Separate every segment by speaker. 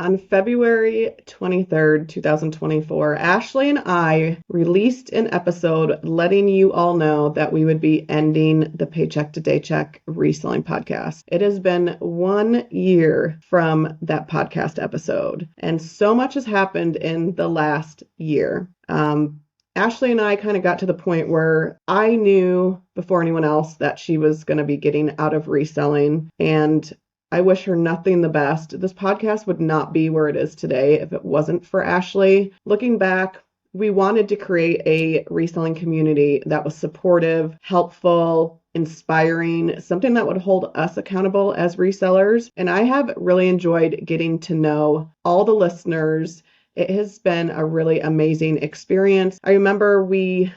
Speaker 1: On February 23rd, 2024, Ashley and I released an episode letting you all know that we would be ending the Paycheck to Daycheck Reselling podcast. It has been 1 year from that podcast episode, and so much has happened in the last year. Ashley and I kind of got to the point where I knew before anyone else that she was going to be getting out of reselling, and I wish her nothing the best. This podcast would not be where it is today if it wasn't for Ashley. Looking back, we wanted to create a reselling community that was supportive, helpful, inspiring, something that would hold us accountable as resellers. And I have really enjoyed getting to know all the listeners. It has been a really amazing experience. I remember we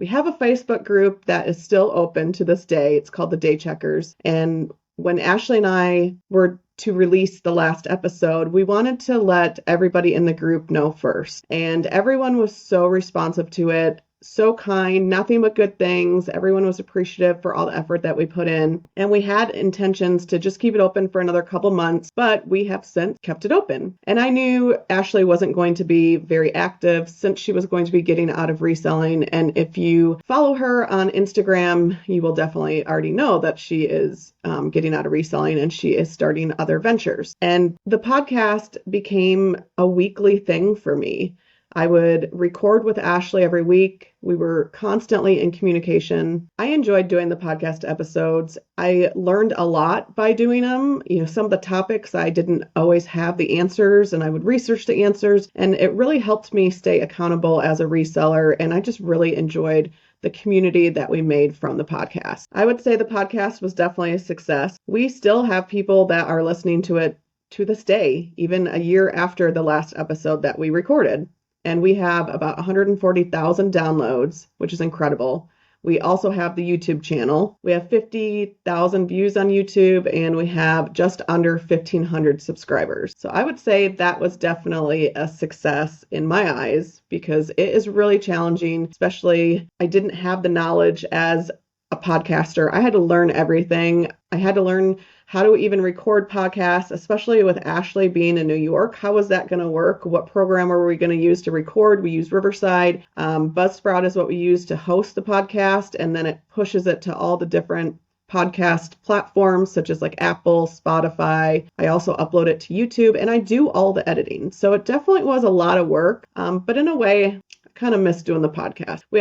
Speaker 1: have a Facebook group that is still open to this day. It's called the Daycheckers. And when Ashley and I were to release the last episode, we wanted to let everybody in the group know first. And everyone was so responsive to it. So kind, nothing but good things. Everyone was appreciative for all the effort that we put in. And we had intentions to just keep it open for another couple months, but we have since kept it open. And I knew Ashley wasn't going to be very active since she was going to be getting out of reselling. And if you follow her on Instagram, you will definitely already know that she is getting out of reselling and she is starting other ventures. And the podcast became a weekly thing for me. I would record with Ashley every week. We were constantly in communication. I enjoyed doing the podcast episodes. I learned a lot by doing them. Some of the topics I didn't always have the answers, and I would research the answers, and it really helped me stay accountable as a reseller. And I just really enjoyed the community that we made from the podcast. I would say the podcast was definitely a success. We still have people that are listening to it to this day, even a year after the last episode that we recorded. And we have about 140,000 downloads, which is incredible. We also have the YouTube channel. We have 50,000 views on YouTube, and we have just under 1,500 subscribers. So I would say that was definitely a success in my eyes because it is really challenging, especially I didn't have the knowledge as a podcaster. I had to learn everything. I had to learn how to even record podcasts, especially with Ashley being in New York. How was that going to work? What program were we going to use to record? We use Riverside. Buzzsprout is what we use to host the podcast, and then it pushes it to all the different podcast platforms such as like Apple, Spotify. I also upload it to YouTube, and I do all the editing. So it definitely was a lot of work, but in a way, I kind of miss doing the podcast. We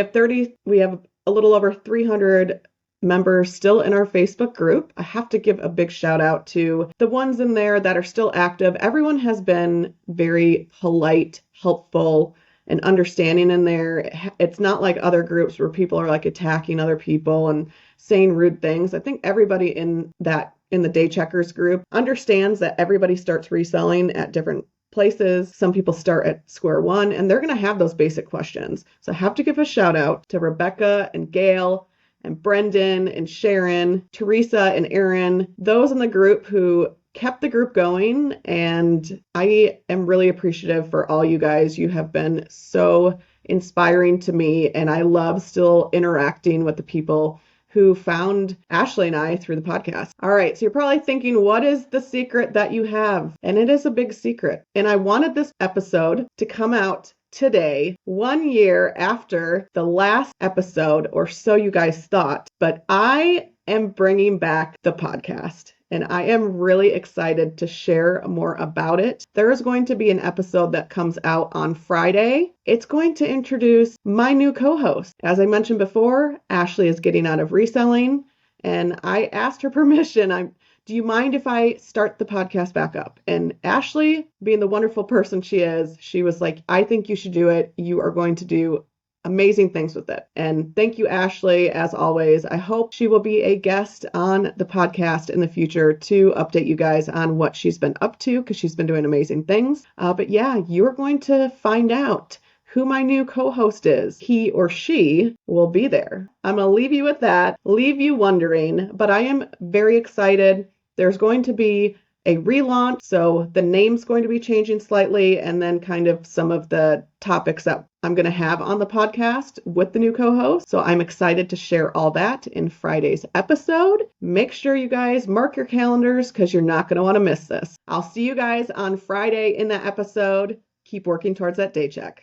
Speaker 1: have a little over 300 members still in our Facebook group. I have to give a big shout out to the ones in there that are still active. Everyone has been very polite, helpful, and understanding in there. It's not like other groups where people are like attacking other people and saying rude things. I think everybody in the Daycheckers group understands that everybody starts reselling at different places. Some people start at square one, and they're going to have those basic questions. So I have to give a shout out to Rebecca and Gail and Brendan and Sharon, Teresa and Aaron, those in the group who kept the group going. And I am really appreciative for all you guys. You have been so inspiring to me, and I love still interacting with the people who found Ashley and I through the podcast. All right, so you're probably thinking, what is the secret that you have? And it is a big secret. And I wanted this episode to come out today, 1 year after the last episode, or so you guys thought. But I am bringing back the podcast, and I am really excited to share more about it. There is going to be an episode that comes out on Friday. It's going to introduce my new co-host. As I mentioned before, Ashley is getting out of reselling, and I asked her permission. Do you mind if I start the podcast back up? And Ashley, being the wonderful person she is, she was like, I think you should do it. You are going to do amazing things with it. And thank you, Ashley, as always. I hope she will be a guest on the podcast in the future to update you guys on what she's been up to, because she's been doing amazing things. But yeah, you're going to find out who my new co-host is. He or she will be there. I'm going to leave you with that, leave you wondering, but I am very excited. There's going to be a relaunch. So the name's going to be changing slightly, and then kind of some of the topics that I'm going to have on the podcast with the new co-host. So I'm excited to share all that in Friday's episode. Make sure you guys mark your calendars because you're not going to want to miss this. I'll see you guys on Friday in that episode. Keep working towards that day check.